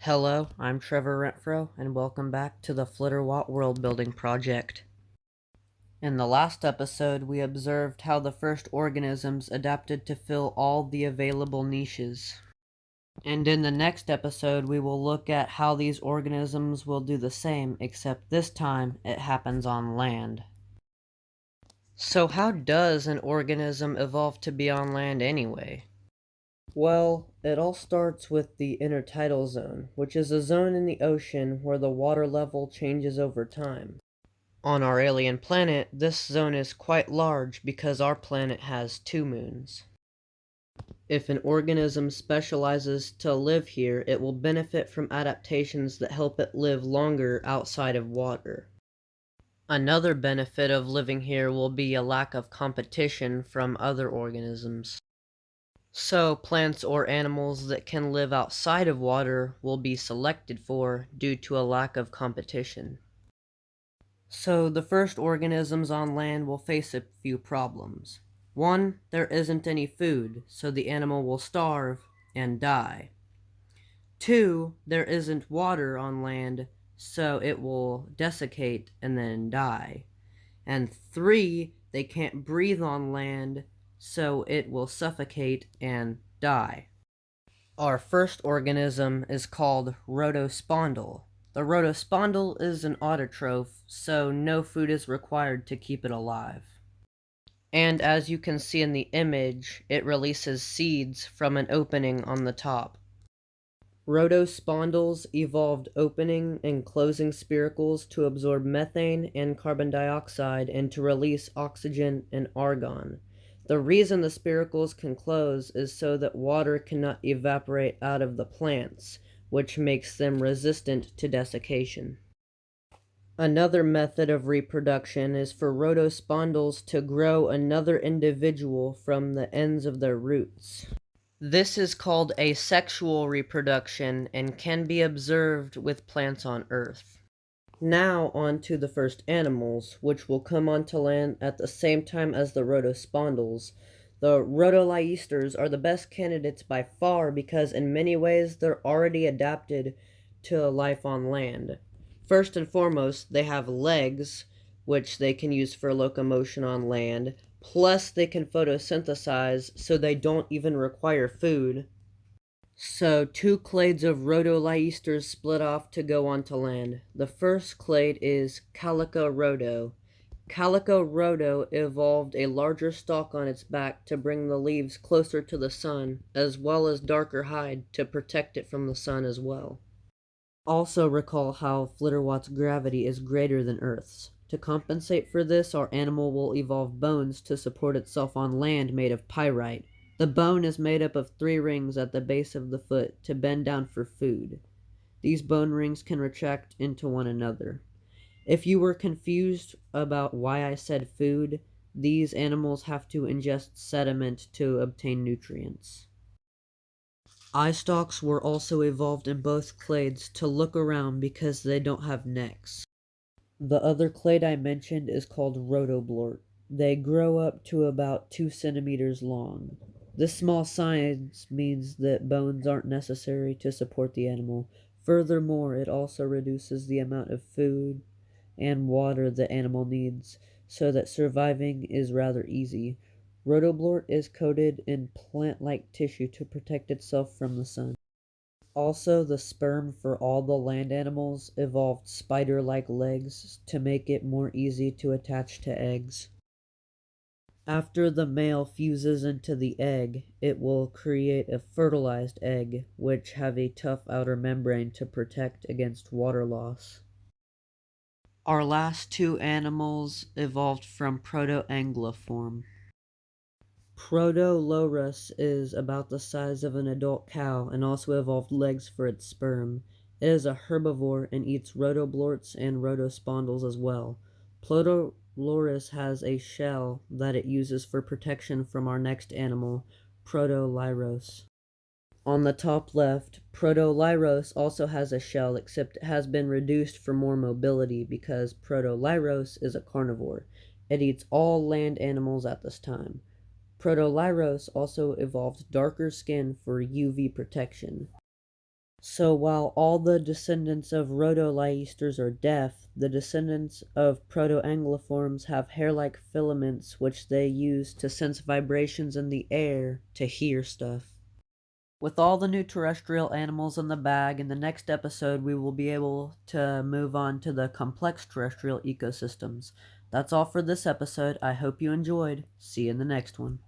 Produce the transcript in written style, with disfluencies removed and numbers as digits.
Hello, I'm Trevor Renfro, and welcome back to the Flitterwatt Worldbuilding project. In the last episode, we observed how the first organisms adapted to fill all the available niches. And in the next episode, we will look at how these organisms will do the same, except this time it happens on land. So how does an organism evolve to be on land anyway? Well, it all starts with the Intertidal Zone, which is a zone in the ocean where the water level changes over time. On our alien planet, this zone is quite large because our planet has 2 moons. If an organism specializes to live here, it will benefit from adaptations that help it live longer outside of water. Another benefit of living here will be a lack of competition from other organisms. So, plants or animals that can live outside of water will be selected for due to a lack of competition. So, the first organisms on land will face a few problems. 1. There isn't any food, so the animal will starve and die. 2. There isn't water on land, so it will desiccate and then die. And 3. They can't breathe on land, so it will suffocate and die. Our first organism is called Rotospondyl. The Rotospondyl is an autotroph, so no food is required to keep it alive. And as you can see in the image, it releases seeds from an opening on the top. Rotospondyls evolved opening and closing spiracles to absorb methane and carbon dioxide and to release oxygen and argon. The reason the spiracles can close is so that water cannot evaporate out of the plants, which makes them resistant to desiccation. Another method of reproduction is for rotospondyls to grow another individual from the ends of their roots. This is called asexual reproduction and can be observed with plants on Earth. Now on to the first animals, which will come onto land at the same time as the rotospondyls. The rotoliesters are the best candidates by far because in many ways they're already adapted to life on land. First and foremost, they have legs, which they can use for locomotion on land. Plus, they can photosynthesize, so they don't even require food. So, 2 clades of rotoliesters split off to go onto land. The first clade is Calico Roto. Calico Roto evolved a larger stalk on its back to bring the leaves closer to the sun, as well as darker hide to protect it from the sun as well. Also recall how Flitterwatt's gravity is greater than Earth's. To compensate for this, our animal will evolve bones to support itself on land made of pyrite. The bone is made up of 3 rings at the base of the foot to bend down for food. These bone rings can retract into one another. If you were confused about why I said food, these animals have to ingest sediment to obtain nutrients. Eye stalks were also evolved in both clades to look around because they don't have necks. The other clade I mentioned is called rotoblort. They grow up to about 2 centimeters long. This small size means that bones aren't necessary to support the animal. Furthermore, it also reduces the amount of food and water the animal needs, so that surviving is rather easy. Rotoblort is coated in plant-like tissue to protect itself from the sun. Also, the sperm for all the land animals evolved spider-like legs to make it more easy to attach to eggs. After the male fuses into the egg, it will create a fertilized egg, which have a tough outer membrane to protect against water loss. Our last 2 animals evolved from Proto-anguilliform. Proto-loris is about the size of an adult cow and also evolved legs for its sperm. It is a herbivore and eats rotoblorts and rotospondyls as well. Proto-loris has a shell that it uses for protection from our next animal, Proto-lyros. On the top left, Proto-lyros also has a shell, except it has been reduced for more mobility because Proto-lyros is a carnivore. It eats all land animals at this time. Proto-lyros also evolved darker skin for UV protection. So while all the descendants of rhodolysters are deaf, the descendants of proto-anguilliforms have hair-like filaments which they use to sense vibrations in the air to hear stuff. With all the new terrestrial animals in the bag, in the next episode we will be able to move on to the complex terrestrial ecosystems. That's all for this episode. I hope you enjoyed. See you in the next one.